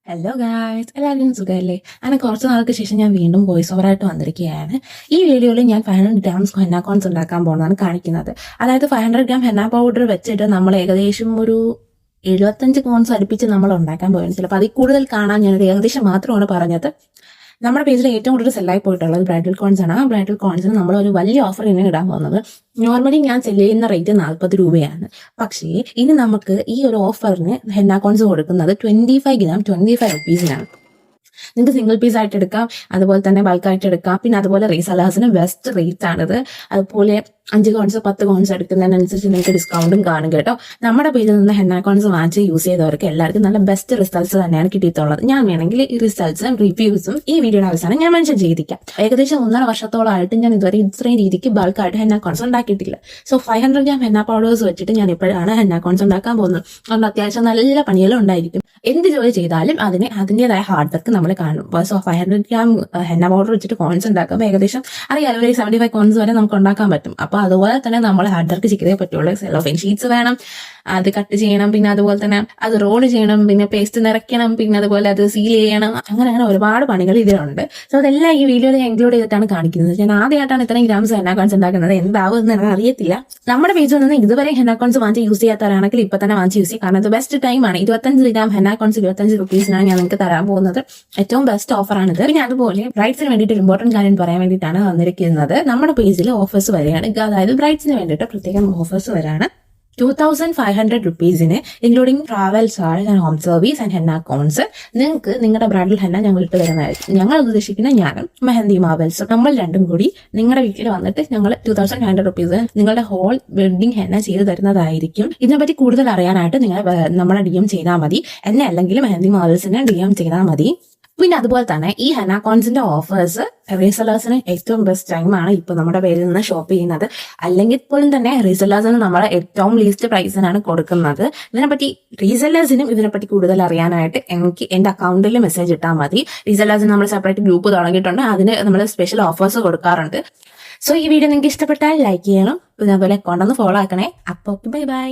Hello guys, എല്ലാവരും സുഖമല്ലേ? അങ്ങനെ കുറച്ച് നാൾക്ക് ശേഷം ഞാൻ വീണ്ടും വോയിസ് ഓവറായിട്ട് വന്നിരിക്കുകയാണ്. ഈ വീഡിയോയിൽ ഞാൻ 500 ഗ്രാംസ് ഹെന്ന കോൺസ് ഉണ്ടാക്കാൻ പോകുന്നതാണ് കാണിക്കുന്നത്. അതായത് 500 ഗ്രാം ഹെന്ന പൗഡർ വെച്ചിട്ട് നമ്മൾ ഏകദേശം ഒരു 75 കോൺസ് അടുപ്പിച്ച് നമ്മൾ ഉണ്ടാക്കാൻ പോയത്. ചിലപ്പോൾ അതിൽ കൂടുതൽ കാണാൻ ഞാനൊരു ഏകദേശം മാത്രമാണ് പറഞ്ഞത്. നമ്മുടെ പേജിൽ ഏറ്റവും കൂടുതൽ സെല്ലായി പോയിട്ടുള്ളത് ബ്രൈഡൽ കോൺസ് ആണ്. ആ ബ്രൈഡൽ കോൺസിന് നമ്മൾ ഒരു വലിയ ഓഫർ തന്നെ ഇടാൻ പോകുന്നത്. നോർമലി ഞാൻ സെല് ചെയ്യുന്ന റേറ്റ് 40 രൂപയാണ്. പക്ഷേ ഇനി നമുക്ക് ഈ ഒരു ഓഫറിന് ഹെന്ന കോൺസ് കൊടുക്കുന്നത് 25 ഗ്രാം 25 റുപ്പീസിനാണ്. നിങ്ങൾക്ക് സിംഗിൾ പീസ് ആയിട്ട് എടുക്കാം, അതുപോലെ തന്നെ ബൾക്കായിട്ട് എടുക്കാം. പിന്നെ അതുപോലെ റീസെല്ലേഴ്സിന് ബെസ്റ്റ് റേറ്റ് ആണിത്. അതുപോലെ 5 കോൺസ് 10 കോൺസ് എടുക്കുന്നതിനനുസരിച്ച് നിങ്ങൾക്ക് ഡിസ്കൗണ്ടും കാണും കേട്ടോ. നമ്മുടെ പേജിൽ നിന്ന് ഹെന്ന കോൺസ് വാങ്ങിച്ച് യൂസ് ചെയ്തവർക്ക് എല്ലാവർക്കും നല്ല ബെസ്റ്റ് റിസൾട്ട്സ് തന്നെയാണ് കിട്ടിയിട്ടുള്ളത്. ഞാൻ വേണമെങ്കിൽ ഈ റിസൾട്ട്സും റിവ്യൂസും ഈ വീഡിയോയുടെ അവസാനം ഞാൻ മെൻഷൻ ചെയ്തിരിക്കാം. ഏകദേശം 1.5 വർഷത്തോളമായിട്ട് ഞാൻ ഇതുവരെ ഇത്രയും രീതിക്ക് ബൾക്കായിട്ട് ഹെന്ന കോൺസ് ഉണ്ടാക്കിയിട്ടില്ല. സോ 500 ഗ്രാം ഹെന്ന പൗഡേഴ്സ് വെച്ചിട്ട് ഞാൻ ഇപ്പോഴാണ് ഹെന്ന കോൺസ് ഉണ്ടാക്കാൻ പോകുന്നത്. അതുകൊണ്ട് അത്യാവശ്യം നല്ല പണികളും ഉണ്ടായിരിക്കും. എന്ത് ജോലി ചെയ്താലും അതിന് അതിൻ്റെതായ ഹാർഡ് വർക്ക് നമ്മൾ കാണും. സോ 500 ഗ്രാം ഹെന്ന പൗഡർ വെച്ചിട്ട് കോൺസ് ഉണ്ടാക്കുമ്പോൾ ഏകദേശം അറിയാലോ ഒരു 75 കോൺസ് വരെ നമുക്ക് ഉണ്ടാക്കാൻ പറ്റും. അപ്പോൾ അതുപോലെ തന്നെ നമ്മൾ ഹാർഡ് വർക്ക് ചെയ്തേ പറ്റുള്ളൂ. സെലോഫൈൻ ഷീറ്റ്സ് വേണം, അത് കട്ട് ചെയ്യണം, പിന്നെ അതുപോലെ തന്നെ അത് റോൾ ചെയ്യണം, പിന്നെ പേസ്റ്റ് നിറയ്ക്കണം, പിന്നെ അതുപോലെ അത് സീൽ ചെയ്യണം. അങ്ങനെ ഒരുപാട് പണികൾ ഇതിലുണ്ട്. സോ അതെല്ലാം ഈ വീഡിയോയിൽ ഇൻക്ലൂഡ് ചെയ്തിട്ടാണ് കാണിക്കുന്നത്. ഞാൻ ആദ്യമായിട്ടാണ് ഇത്രയും ഗ്രാംസ് ഹെന്ന കോൺസ് ഉണ്ടാക്കുന്നത്. എന്താവും എന്ന് എനിക്ക് അറിയത്തില്ല. നമ്മുടെ പേജിൽ നിന്ന് ഇതുവരെ ഹെന്ന കോൺസ് വാങ്ങിച്ച് യൂസ് ചെയ്യാത്തവരാണെങ്കിൽ ഇപ്പൊ തന്നെ വാങ്ങിച്ച് യൂസ് ചെയ്യും. കാരണം ഇത് ബെസ്റ്റ് ടൈമാണ്. 25 ഗ്രാം ഹെന്ന കോൺസ് 25 റുപ്പീസിനാണ് ഞാൻ നിങ്ങൾക്ക് തരാൻ പോകുന്നത്. ഏറ്റവും ബെസ്റ്റ് ഓഫറാണിത്. പിന്നെ അതുപോലെ ബ്രൈഡ്സിന് വേണ്ടിയിട്ട് ഒരു ഇമ്പോർട്ടന്റ് കാര്യം പറയാൻ വേണ്ടിയിട്ടാണ് വന്നിരിക്കുന്നത്. നമ്മുടെ പേജിൽ ഓഫേഴ്സ് വരികയാണ്. അതായത് ബ്രൈഡ്സിന് വേണ്ടിയിട്ട് പ്രത്യേകം ഓഫേഴ്സ് വരാണ്. 2500 റുപ്പീസിന് including travel charge and home service and henna cones നിങ്ങൾക്ക് നിങ്ങളുടെ ബ്രൈഡൽ ഹെന്ന ഞങ്ങൾ ഇട്ട് തരുന്നതായിരിക്കും. ഞങ്ങൾ ഉദ്ദേശിക്കുന്ന ഞാനും മെഹന്തി മാവൽസും നമ്മൾ രണ്ടും കൂടി നിങ്ങളുടെ വീട്ടിൽ വന്നിട്ട് ഞങ്ങൾ 2500 റുപ്പീസ് നിങ്ങളുടെ ഹോൾ വെഡിങ് ഹെന്ന ചെയ്ത് തരുന്നതായിരിക്കും. ഇതിനെപ്പറ്റി കൂടുതൽ അറിയാനായിട്ട് നിങ്ങൾ നമ്മളെ DM ചെയ്താൽ മതി. എന്നെ അല്ലെങ്കിൽ മെഹന്തി മാവൽസിനെ DM ചെയ്താൽ മതി. പിന്നെ അതുപോലെ തന്നെ ഈ ഹെന്ന കോൺസിന്റെ ഓഫേഴ്സ് റീസെല്ലേഴ്സിന് ഏറ്റവും ബെസ്റ്റ് ടൈമാണ് ഇപ്പൊ നമ്മുടെ പേരിൽ നിന്ന് ഷോപ്പ് ചെയ്യുന്നത്. അല്ലെങ്കിൽ പോലും തന്നെ റീസെല്ലേഴ്സിന് നമ്മൾ ഏറ്റവും ലീസ്റ്റ് പ്രൈസിനാണ് കൊടുക്കുന്നത്. ഇതിനെപ്പറ്റി റീസെല്ലേഴ്സിനും ഇതിനെപ്പറ്റി കൂടുതൽ അറിയാനായിട്ട് എനിക്ക് എന്റെ അക്കൗണ്ടിൽ മെസ്സേജ് ഇട്ടാൽ മതി. റീസെല്ലേഴ്സിന് നമ്മൾ സെപ്പറേറ്റ് ഗ്രൂപ്പ് തുടങ്ങിയിട്ടുണ്ട്. അതിന് നമ്മൾ സ്പെഷ്യൽ ഓഫേഴ്സ് കൊടുക്കാറുണ്ട്. സോ ഈ വീഡിയോ നിങ്ങൾക്ക് ഇഷ്ടപ്പെട്ടാൽ ലൈക്ക് ചെയ്യണം. പിന്നെ അതുപോലെ അക്കൗണ്ട് ഒന്ന് ഫോളോ ആക്കണേ. അപ്പോൾ ബൈ ബൈ.